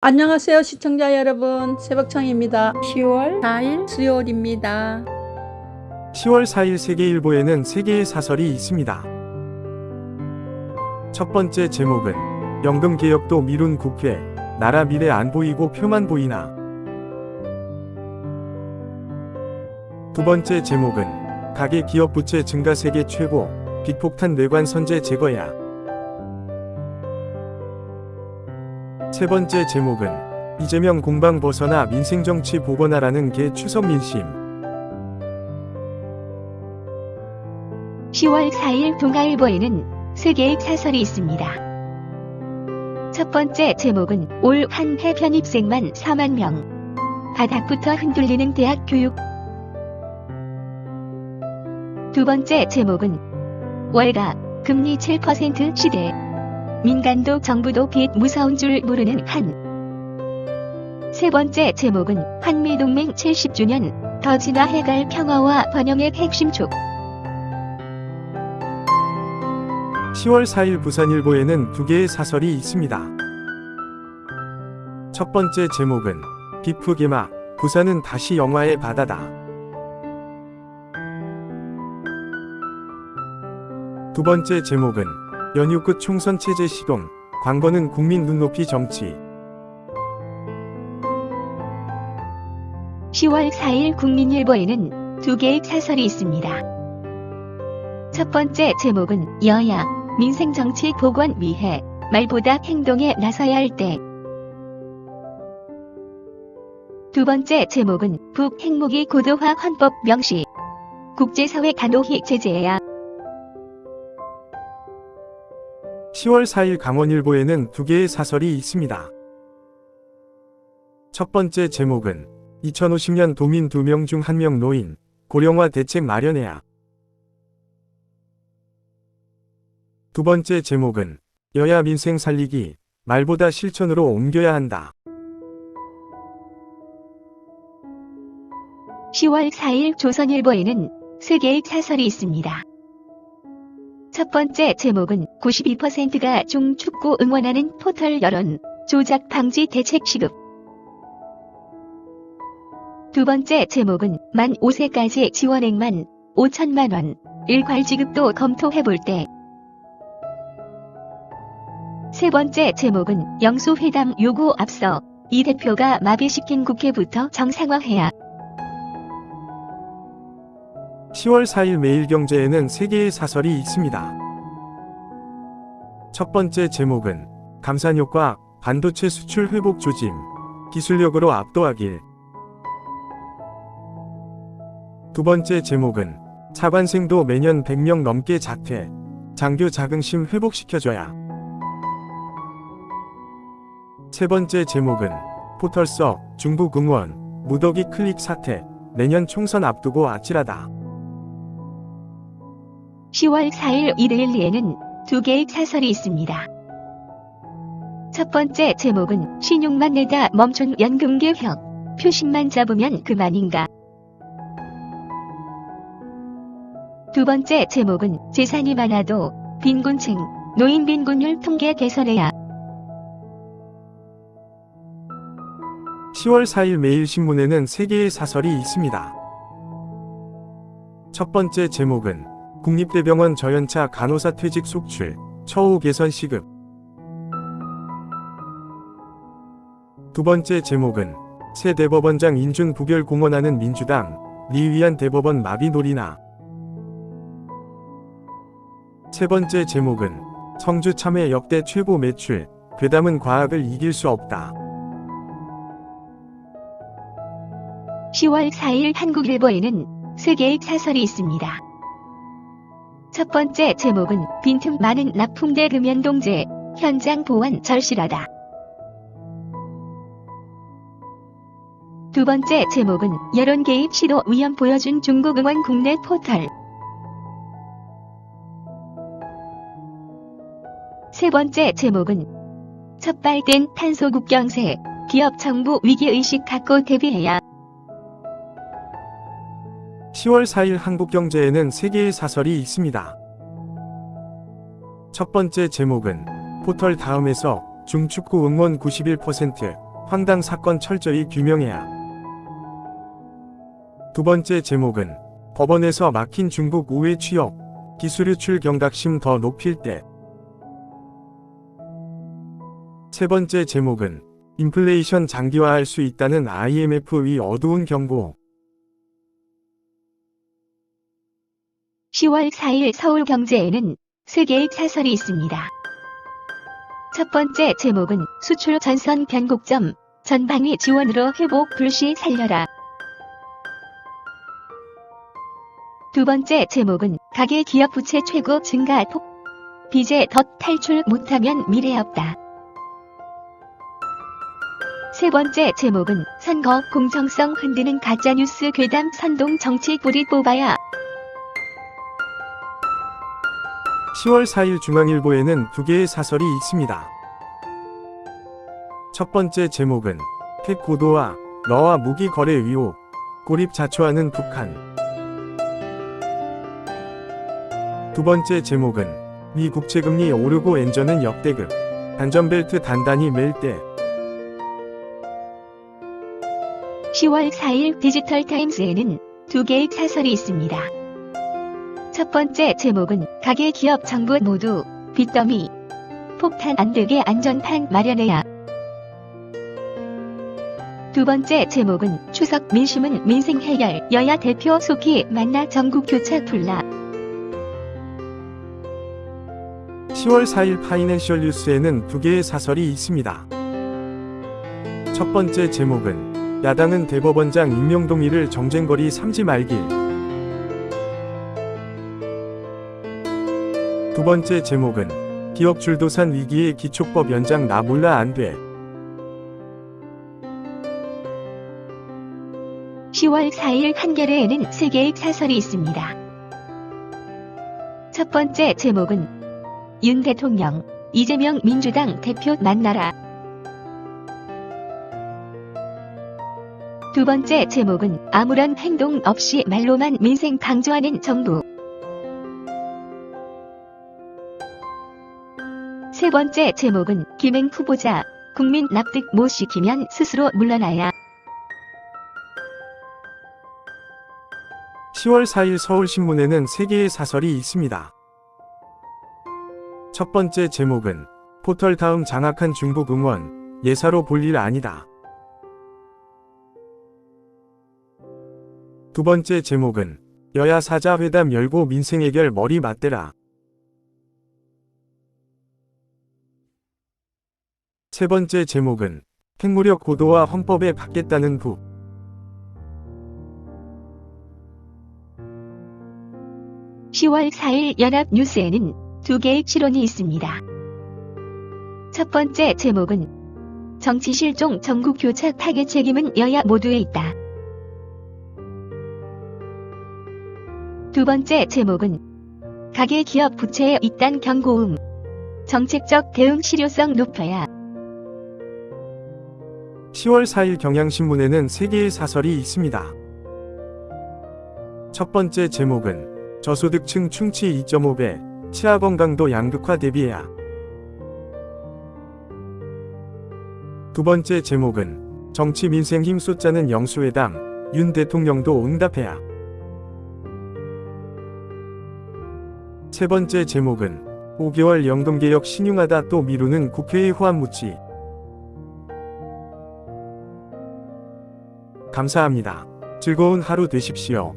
안녕하세요 시청자 여러분, 새벽청입니다. 10월 4일 수요일입니다. 10월 4일 세계일보에는 3개의 사설이 있습니다. 첫 번째 제목은 연금개혁도 미룬 국회, 나라 미래 안 보이고 표만 보이나. 두 번째 제목은 가계기업 부채 증가 세계 최고, 빚폭탄 뇌관 선제 제거야. 세 번째 제목은 이재명 공방 벗어나 민생정치 복원하라는 게 추석 민심. 10월 4일 동아일보에는 3개의 사설이 있습니다. 첫 번째 제목은 올 한 해 편입생만 4만 명. 바닥부터 흔들리는 대학 교육. 두 번째 제목은 월가 금리 7% 시대. 민간도 정부도 빚 무서운 줄 모르는 한. 세 번째 제목은 한미동맹 70주년 더 진화해갈 평화와 번영의 핵심 촉. 10월 4일 부산일보에는 2개의 사설이 있습니다. 첫 번째 제목은 비프 개막, 부산은 다시 영화의 바다다. 두 번째 제목은 연휴 끝 총선 체제 시동, 광고는 국민 눈높이 정치. 10월 4일 국민일보에는 2개의 사설이 있습니다. 첫 번째 제목은 여야 민생정치 복원 위해 말보다 행동에 나서야 할 때. 두 번째 제목은 북 핵무기 고도화 헌법 명시. 국제사회 단호히 제재해야. 10월 4일 강원일보에는 2개의 사설이 있습니다. 첫 번째 제목은 2050년 도민 2명 중 1명 노인, 고령화 대책 마련해야. 두 번째 제목은 여야 민생 살리기, 말보다 실천으로 옮겨야 한다. 10월 4일 조선일보에는 3개의 사설이 있습니다. 첫 번째 제목은 92%가 중축구 응원하는 포털 여론, 조작 방지 대책 시급. 두 번째 제목은 만 5세까지 지원액만 5천만 원, 일괄 지급도 검토해볼 때. 세 번째 제목은 영수회담 요구 앞서 이 대표가 마비시킨 국회부터 정상화해야. 10월 4일 매일경제에는 3개의 사설이 있습니다. 첫 번째 제목은 감산효과, 반도체 수출 회복 조짐, 기술력으로 압도하길. 두 번째 제목은 차관생도 매년 100명 넘게 자퇴, 장교 자긍심 회복시켜줘야. 세 번째 제목은 포털서, 중국 응원, 무더기 클릭 사태, 내년 총선 앞두고 아찔하다. 10월 4일 이데일리에는 2개의 사설이 있습니다. 첫 번째 제목은 신용만 내다 멈춘 연금개혁, 표심만 잡으면 그만인가. 두 번째 제목은 재산이 많아도 빈곤층, 노인 빈곤율 통계 개선해야. 10월 4일 매일신문에는 3개의 사설이 있습니다. 첫 번째 제목은 국립대병원 저연차 간호사 퇴직 속출, 처우 개선 시급. 두 번째 제목은 새 대법원장 인준 부결 공언하는 민주당, 리위안 대법원 마비 놀이나. 세 번째 제목은 성주 참외 역대 최고 매출, 괴담은 과학을 이길 수 없다. 10월 4일 한국일보에는 3개의 사설이 있습니다. 첫 번째 제목은 빈틈 많은 납품대 금연동제, 현장 보완 절실하다. 두 번째 제목은 여론 개입 시도 위험 보여준 중국 응원 국내 포털. 세 번째 제목은 첫 발된 탄소 국경세, 기업 정부 위기의식 갖고 대비해야. 10월 4일 한국경제에는 3개의 사설이 있습니다. 첫 번째 제목은 포털 다음에서 중축구 응원 91%, 황당 사건 철저히 규명해야. 두 번째 제목은 법원에서 막힌 중국 우회 취업, 기술 유출 경각심 더 높일 때. 세 번째 제목은 인플레이션 장기화할 수 있다는 IMF의 어두운 경고. 10월 4일 서울경제에는 3개의 사설이 있습니다. 첫 번째 제목은 수출 전선 변곡점, 전방위 지원으로 회복 불시 살려라. 두 번째 제목은 가계 기업 부채 최고 증가 폭, 빚에 더 탈출 못하면 미래 없다. 세 번째 제목은 선거 공정성 흔드는 가짜뉴스 괴담 선동 정치 뿌리 뽑아야. 10월 4일 중앙일보에는 2개의 사설이 있습니다. 첫 번째 제목은 핵 고도화, 러와 무기 거래 의혹, 고립 자초하는 북한. 두 번째 제목은 미 국채금리 오르고 엔저는 역대급, 안전벨트 단단히 맬 때. 10월 4일 디지털타임스에는 2개의 사설이 있습니다. 첫 번째 제목은 가계 기업 정부 모두 빚더미, 폭탄 안 되게 안전판 마련해야. 두 번째 제목은 추석 민심은 민생 해결, 여야 대표 속히 만나 전국 교차 풀라. 10월 4일 파이낸셜 뉴스에는 2개의 사설이 있습니다. 첫 번째 제목은 야당은 대법원장 임명 동의를 정쟁거리 삼지 말길. 두 번째 제목은 기업 줄도산 위기에 기초법 연장 나 몰라 안 돼. 10월 4일 한겨레에는 3개의 사설이 있습니다. 첫 번째 제목은 윤 대통령, 이재명 민주당 대표 만나라. 두 번째 제목은 아무런 행동 없이 말로만 민생 강조하는 정부. 세 번째 제목은 김행 후보자, 국민 납득 못 시키면 스스로 물러나야. 10월 4일 서울신문에는 3개의 사설이 있습니다. 첫 번째 제목은 포털 다음 장악한 중국 응원, 예사로 볼 일 아니다. 두 번째 제목은 여야 사자 회담 열고 민생 해결 머리 맞대라. 세 번째 제목은 핵무력 고도화 헌법에 받겠다는 북. (10월 4일) 연합뉴스에는 2개의 실론이 있습니다. 첫 번째 제목은 정치 실종 전국 교차 파괴 책임은 여야 모두에 있다. 두 번째 제목은 가계 기업 부채에 잇단 경고음, 정책적 대응 실효성 높여야. 10월 4일 경향신문에는 3개의 사설이 있습니다. 첫 번째 제목은 저소득층 충치 2.5배, 치아 건강도 양극화 대비해야. 두 번째 제목은 정치 민생 힘 쏟자는 영수회담, 윤 대통령도 응답해야. 세 번째 제목은 5개월 연금개혁 신용하다 또 미루는 국회의 호환무치. 감사합니다. 즐거운 하루 되십시오.